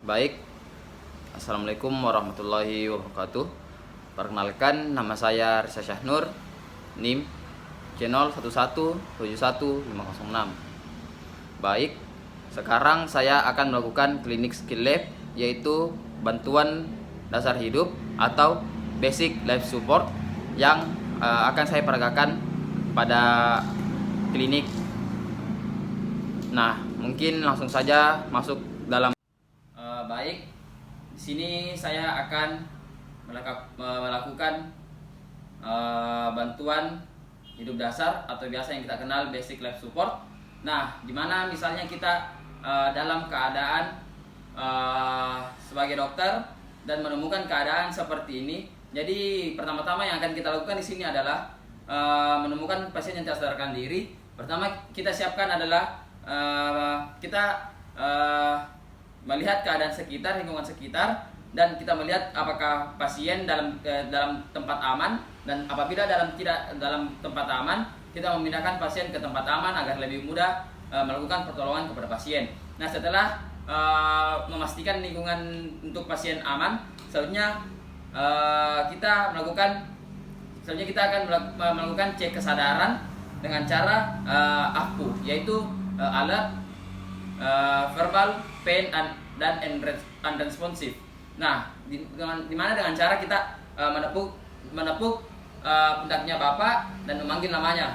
Baik, Assalamualaikum warahmatullahi wabarakatuh. Perkenalkan, nama saya Risa Syahnur, NIM channel 1171506. Baik, sekarang saya akan melakukan klinik skill lab, yaitu bantuan dasar hidup atau basic life support yang akan saya peragakan pada klinik. Nah, mungkin langsung saja masuk dalam. Baik, di sini saya akan melakukan bantuan hidup dasar atau biasa yang kita kenal basic life support. Nah, dimana misalnya kita dalam keadaan sebagai dokter dan menemukan keadaan seperti ini. Jadi pertama-tama yang akan kita lakukan di sini adalah menemukan pasien yang tidak sadarkan diri. Pertama kita siapkan adalah kita melihat keadaan sekitar, lingkungan sekitar, dan kita melihat apakah pasien dalam tempat aman, dan apabila tidak dalam tempat aman, kita memindahkan pasien ke tempat aman agar lebih mudah melakukan pertolongan kepada pasien. Nah, setelah memastikan lingkungan untuk pasien aman, selanjutnya kita akan melakukan cek kesadaran dengan cara AVPU, yaitu alert verbal, pain, dan unresponsive. Nah, dimana dengan cara kita menepuk pundaknya bapak dan memanggil namanya.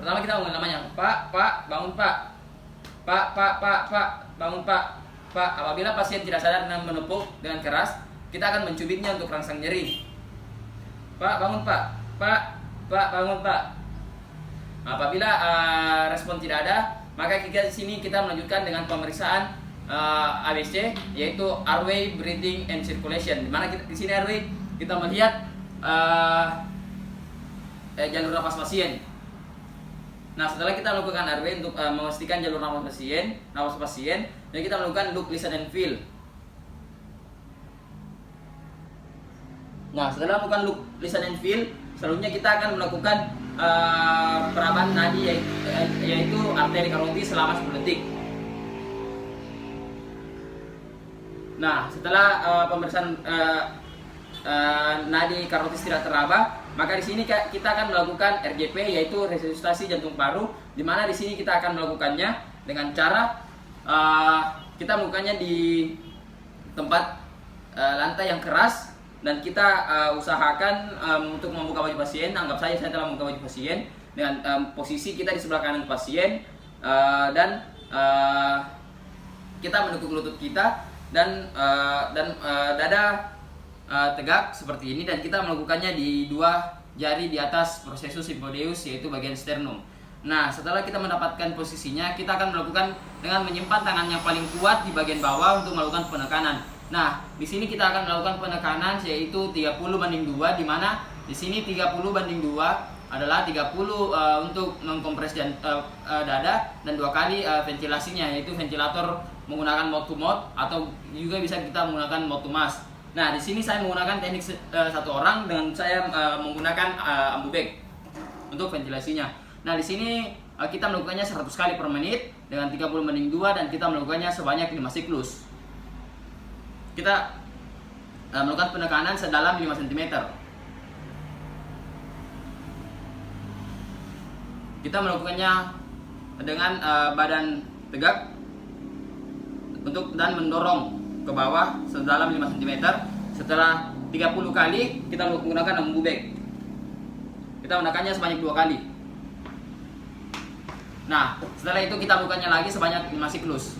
Pertama kita memanggil namanya, Pak, bangun Pak. Pak, bangun Pak. Pak, apabila pasien tidak sadar dan menepuk dengan keras, kita akan mencubitnya untuk rangsang nyeri. Pak, bangun Pak. Pak, bangun Pak. Apabila respon tidak ada, maka di sini kita melanjutkan dengan pemeriksaan ABC, yaitu airway, breathing, and circulation. Di mana di sini airway kita melihat jalur nafas pasien. Nah, setelah kita melakukan airway untuk memastikan jalur nafas pasien, dan kita melakukan look, listen, and feel. Nah, setelah melakukan look, listen, and feel, selanjutnya kita akan melakukan peraban nadi, yaitu arteri karotid selama 10 detik. Nah, setelah pemeriksaan nadi karotid tidak teraba, maka di sini kita akan melakukan RJP, yaitu resusitasi jantung paru, di mana di sini kita akan melakukannya dengan cara kita melakukannya di tempat lantai yang keras, dan kita usahakan untuk membuka baju pasien. Anggap saja saya telah membuka baju pasien dengan posisi kita di sebelah kanan pasien, dan kita menekuk lutut kita dan dada tegak seperti ini, dan kita melakukannya di dua jari di atas processus symphodeus, yaitu bagian sternum. Nah, setelah kita mendapatkan posisinya, kita akan melakukan dengan menyimpan tangan yang paling kuat di bagian bawah untuk melakukan penekanan. Nah, di sini kita akan melakukan penekanan yaitu 30:2, di mana di sini 30:2 adalah 30 untuk mengkompres dada, dan 2 kali ventilasinya, yaitu ventilator menggunakan mouth to mouth, atau juga bisa kita menggunakan mouth to mask. Nah, di sini saya menggunakan teknik satu orang dengan saya menggunakan ambu bag untuk ventilasinya. Nah, di sini kita melakukannya 100 kali per menit dengan 30:2, dan kita melakukannya sebanyak 5 siklus. Kita melakukan penekanan sedalam 5 cm. Kita melakukannya dengan badan tegak dan mendorong ke bawah sedalam 5 cm. Setelah 30 kali, kita menggunakan ambu bag. Kita menggunakannya sebanyak 2 kali. Nah, setelah itu kita melakukannya lagi sebanyak 5 siklus.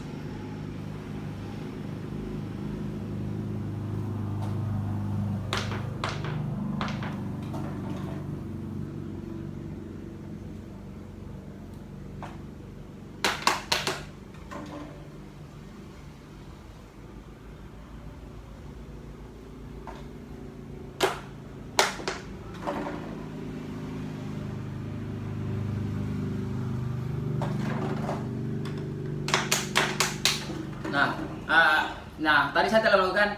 Nah, tadi saya telah melakukan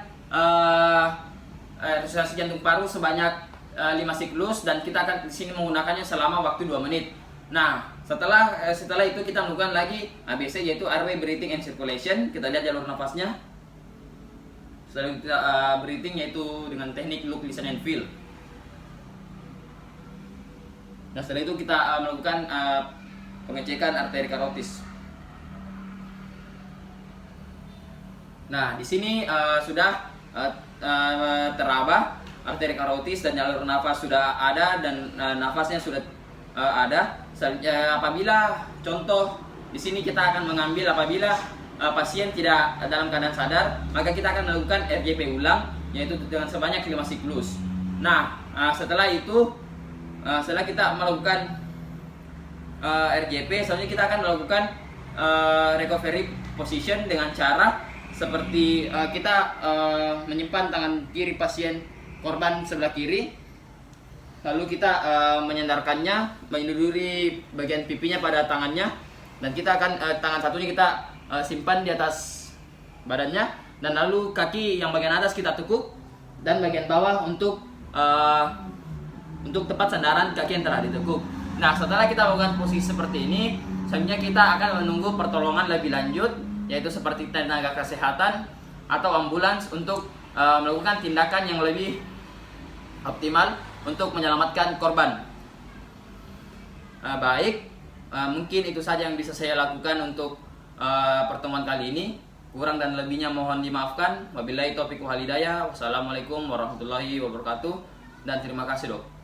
resusitasi jantung paru sebanyak 5 siklus, dan kita akan di sini menggunakannya selama waktu 2 menit. Nah, setelah itu kita melakukan lagi ABC, yaitu airway, breathing, and circulation. Kita lihat jalur nafasnya. Setelah kita breathing yaitu dengan teknik look, listen, and feel. Nah setelah itu kita melakukan pengecekan arteri karotis. Nah di sini sudah teraba arteri karotis dan jalur nafas sudah ada dan nafasnya sudah ada. Apabila contoh di sini kita akan mengambil apabila pasien tidak dalam keadaan sadar, maka kita akan melakukan RJP ulang yaitu dengan sebanyak 5 siklus. Nah setelah itu setelah kita melakukan RJP, selanjutnya kita akan melakukan recovery position dengan cara seperti kita menyimpan tangan kiri pasien korban sebelah kiri, lalu kita menyandarkannya, menjuluri bagian pipinya pada tangannya, dan kita akan tangan satunya kita simpan di atas badannya, dan lalu kaki yang bagian atas kita tekuk dan bagian bawah untuk tempat sandaran kaki yang telah ditekuk. Nah setelah kita melakukan posisi seperti ini, selanjutnya kita akan menunggu pertolongan lebih lanjut, yaitu seperti tenaga kesehatan atau ambulans untuk melakukan tindakan yang lebih optimal untuk menyelamatkan korban. Baik, mungkin itu saja yang bisa saya lakukan untuk pertemuan kali ini. Kurang dan lebihnya mohon dimaafkan. Wabillahi taufiq wal hidayah. Wassalamualaikum warahmatullahi wabarakatuh. Dan terima kasih dok.